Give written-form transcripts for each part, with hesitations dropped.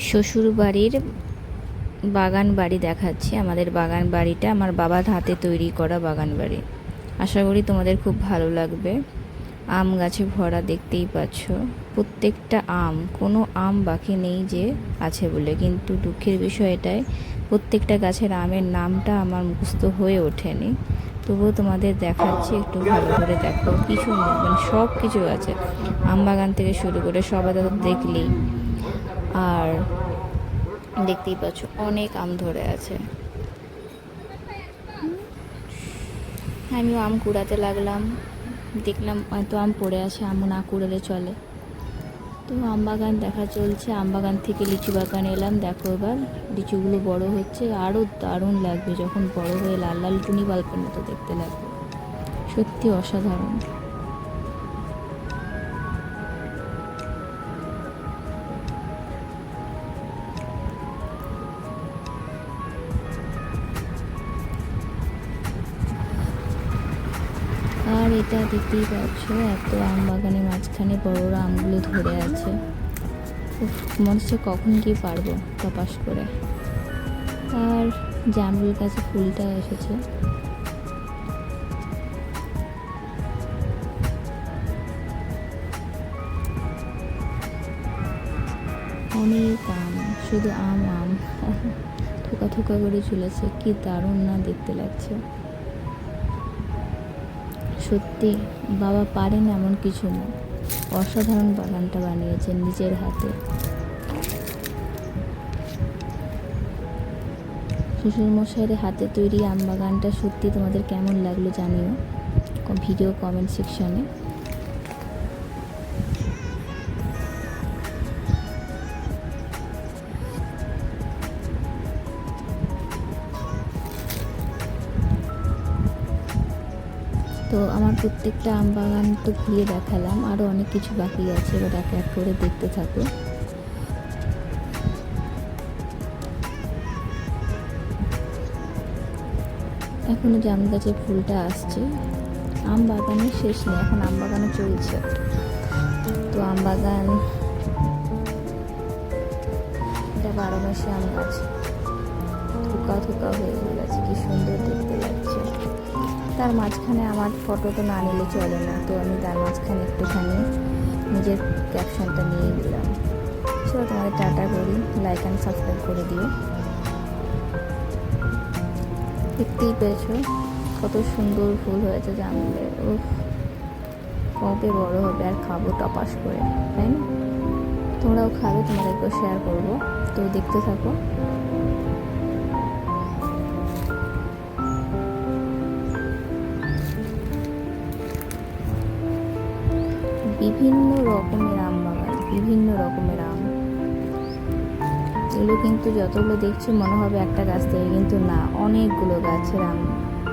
শ্বশুর বাড়ির বাগান বাড়ি দেখাচ্ছি। আমাদের বাগান বাড়িটা আমার বাবার হাতে তৈরি করা বাগান বাড়ি। আশা করি তোমাদের খুব ভালো লাগবে। আম গাছে ভরা, দেখতেই পাচ্ছ প্রত্যেকটা আম, কোনো আম বাকি নেই যে আছে বলে। কিন্তু দুঃখের বিষয় এটাই, প্রত্যেকটা গাছের আমের নামটা আমার মুখস্থ হয়ে ওঠেনি। তবুও তোমাদের দেখাচ্ছি, একটু ভালো করে দেখো। কি সুন্দর, মানে সব কিছু আছে, আম বাগান থেকে শুরু করে সবাই তো দেখলেই। আর দেখতেই পাচ্ছ অনেক আম ধরে আছে। আমিও আম কুড়াতে লাগলাম, দেখলাম এত আম পড়ে আছে, আম না কুড়ালে চলে। তো আম বাগান দেখা চলছে। আম বাগান থেকে লিচু বাগান এলাম। দেখো এবার লিচুগুলো বড় হচ্ছে, আরও দারুণ লাগবে যখন বড় হয়ে লাল লাল টুনি বাল্বের মতো দেখতে লাগবে। সত্যি অসাধারণ। আর এটা দেখতেই পাচ্ছ, এত আম বাগানের মাঝখানে বড় বড় আমগুলো ধরে আছে। মনে হচ্ছে কখন কি পারবো টপাস করে। আর জামরুল গাছে ফুলটা এসেছে। অনেক আম, শুধু আম আম থোকা থোকা করে ঝুলেছে, কি দারুণ না দেখতে লাগছে। সত্যি বাবা পারেন এমন কিছু না, অসাধারণ বাগানটা বানিয়েছেন নিজের হাতে। শ্বশুরমশাইয়ের হাতে তৈরি আম বাগানটা সত্যি তোমাদের কেমন লাগলো জানিও ভিডিও কমেন্ট সেকশনে। তো আমার প্রত্যেকটা আম বাগান তো ঘুরিয়ে দেখালাম, আরও অনেক কিছু বাকি আছে, এবার এক এক করে দেখতে থাকো। এখনো জাম গাছে ফুলটা আসছে। আম বাগানে শেষ নেই, এখন আম বাগানে চলছে। তো আম বাগান এটা 12 মাসে আম গাছ, থোকা থোকা হয়ে গেছে, কি সুন্দর দেখতে লাগছে। তার মাঝখানে আমার ফটো তো না নিলে চলে না, তো আমি তার মাঝখানে একটুখানি নিজের ক্যাপশনটা নিয়ে দিলাম। চলো তোমাদের টাটা করি, লাইক অ্যান্ড সাবস্ক্রাইব করে দিও। দেখতেই পেয়েছো কত সুন্দর ফুল হয়েছে জানলে। ও কবে বড় হবে আর খাবো টপাস করে, তাই না? তোমরাও খাবে, তোমাদেরকেও শেয়ার করবো। তো দেখতে থাকো। বিভিন্ন রকমের আম বাগান, বিভিন্ন রকমের আম। এগুলো কিন্তু যতগুলো দেখছি মনে হবে একটা গাছ থেকে, কিন্তু না, অনেকগুলো গাছের আম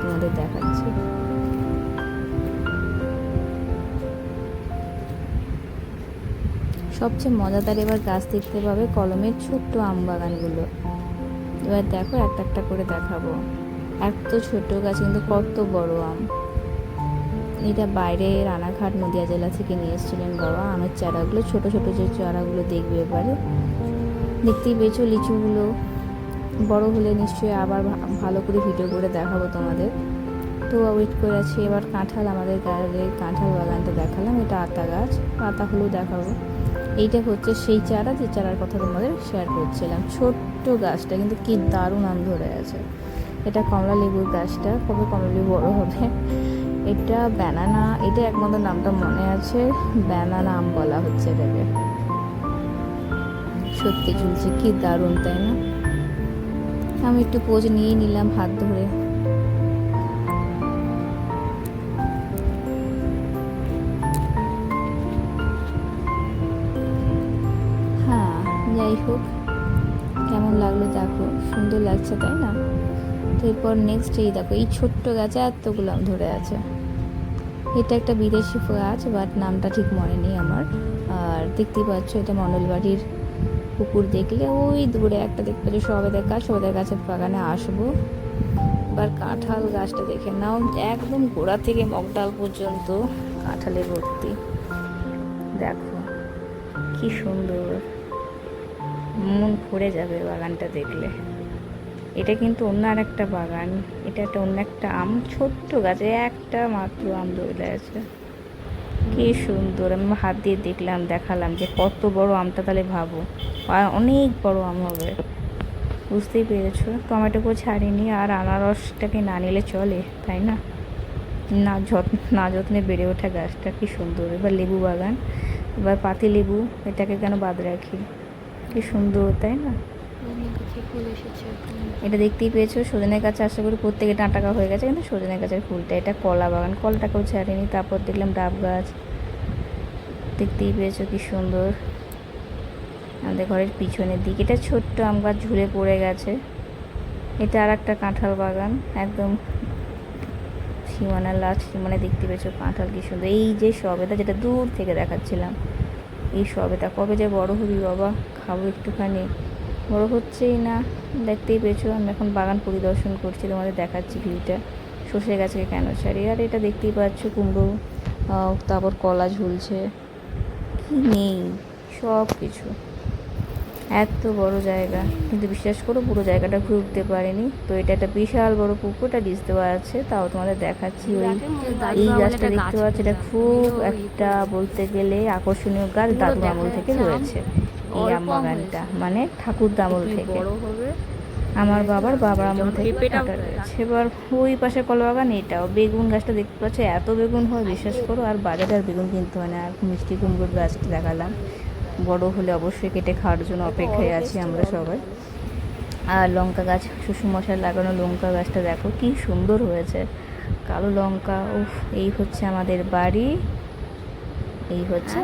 তোমাদের দেখাচ্ছি। সবচেয়ে মজাদার এবার গাছ দেখতে পাবে কলমের ছোট্ট আম বাগানগুলো। এবার দেখো একটা একটা করে দেখাবো। এত ছোট গাছ কিন্তু কত বড় আম। এটা বাইরে রানাঘাট নদিয়া জেলা থেকে নিয়ে এসেছিলেন বাবা আমের চারাগুলো, ছোট ছোট যে চারাগুলো দেখবে এবারে। দেখতেই পেয়েছো লিচুগুলো বড় হলে নিশ্চয়ই আবার ভালো করে ভিডিও করে দেখাবো তোমাদের। তো ওয়েট করে আছি। এবার কাঁঠাল, আমাদের গায়ে কাঁঠাল বাগানটা দেখালাম, এটা আতা গাছ, আতা হলেও দেখাবো। এইটা হচ্ছে সেই চারা, যে চারার কথা তোমাদের শেয়ার করছিলাম। ছোট্ট গাছটা কিন্তু কি দারুণ আম ধরে আছে। এটা কমলা লেবুর গাছটা, কবে কমলা লেবু বড় হবে। এটা ব্যানানা, এটা একমাত্র নামটা মনে আছে, ব্যানানা আম বলা হচ্ছে এটাকে। সত্যি ঝুলছে, কি দারুণ তাই না? আমি একটু পোজ নিয়ে নিলাম হাত ধরে। হ্যাঁ, যাই হোক, কেমন লাগলো দেখো, সুন্দর লাগছে তাই না? তো এরপর নেক্সট এই দেখো, এই ছোট্ট গাছে এতগুলো আম ধরে আছে। এটা একটা বিদেশি গাছ, বাট নামটা ঠিক মনে নেই আমার। আর দেখতেই পাচ্ছ এটা মণ্ডলবাড়ির পুকুর। দেখলে ওই দূরে একটা দেখতে পাচ্ছ সবেদার গাছ, সবেদার গাছের বাগানে আসবো। এবার কাঁঠাল গাছটা দেখে নাও, একদম গোড়া থেকে মগডাল পর্যন্ত কাঁঠালে ভর্তি। দেখো কি সুন্দর, মন ভরে যাবে বাগানটা দেখলে। এটা কিন্তু অন্য আর একটা বাগান, এটা একটা অন্য একটা আম, ছোট্ট গাছে একটা মাত্র আম ধরে আছে। কি সুন্দর! আমি হাত দিয়ে দেখলাম, দেখালাম যে কত বড় আমটা, তাহলে ভাবো আর অনেক বড় আম হবে। বুঝতেই পেরেছো, টমেটোকেও ছাড়িনি। আর আনারসটাকে না নিলে চলে, তাই না? না যত্নে বেড়ে ওঠা গাছটা কি সুন্দর। এবার লেবু বাগান, এবার পাতি লেবু, এটাকে কেন বাদ রাখি, কি সুন্দর তাই না? এটা দেখতেই পেয়েছো, সজনের গাছে আশা করি প্রত্যেকে টাটকা হয়ে গেছে, কিন্তু সজনের গাছের ফুলটা। এটা কলা বাগান, কলটাকেও ছাড়িনি। তারপর দেখলাম ডাব গাছ, দেখতেই পেয়েছো কি সুন্দর। আমাদের ঘরের পিছনের দিকে এটা ছোট্ট আম গাছ ঝুলে পড়ে গেছে। এটা আর একটা কাঁঠাল বাগান, একদম সীমানার লাস্ট সীমানে দেখতে পেয়েছো কাঁঠাল কি সুন্দর। এই যে সবেদা, যেটা দূর থেকে দেখাচ্ছিলাম, এই সবেদা কবে যে বড় হবি বাবা, খাবো একটুখানি, বড় হচ্ছেই না। দেখতেই পেয়েছো, আমি এখন বাগান পরিদর্শন করছি, তোমাদের দেখাচ্ছি ভিউটা। সর্ষে গাছকে কেন ছাড়ি। আর এটা দেখতেই পাচ্ছ কুমড়ো, তারপর কলা ঝুলছে, কি নেই, সব কিছু। এত বড় জায়গা, কিন্তু বিশ্বাস করো পুরো জায়গাটা ঘুরে উঠতে পারিনি। তো এটা একটা বিশাল বড় পুকুরটা ডিশ দেওয়া আছে, তাও তোমাদের দেখাচ্ছি। এই গাছটা দেখতে পাচ্ছি, এটা খুব একটা বলতে গেলে আকর্ষণীয় গাছ, দাদুর আমল থেকে রয়েছে এই আম বাগানটা, মানে ঠাকুরদা আমল থেকে, আমার বাবার আমল থেকে এটা রয়েছে। এবার ওই পাশে কলা বাগান, এটাও বেগুন গাছটা দেখতে পাচ্ছি, এত বেগুন হয় বিশ্বাস করো। আর বাজারে আর বেগুন কিনতে হয় না। আর মিষ্টি কুমড়োর গাছটা দেখালাম, বড় হলে অবশ্যই কেটে খাওয়ার জন্য অপেক্ষায় আছি আমরা সবাই। আর লঙ্কা গাছ, শ্বশুরমশাই লাগানো লঙ্কা গাছটা দেখো কি সুন্দর হয়েছে, কালো লঙ্কা। উফ, এই হচ্ছে আমাদের বাড়ি, এই হচ্ছে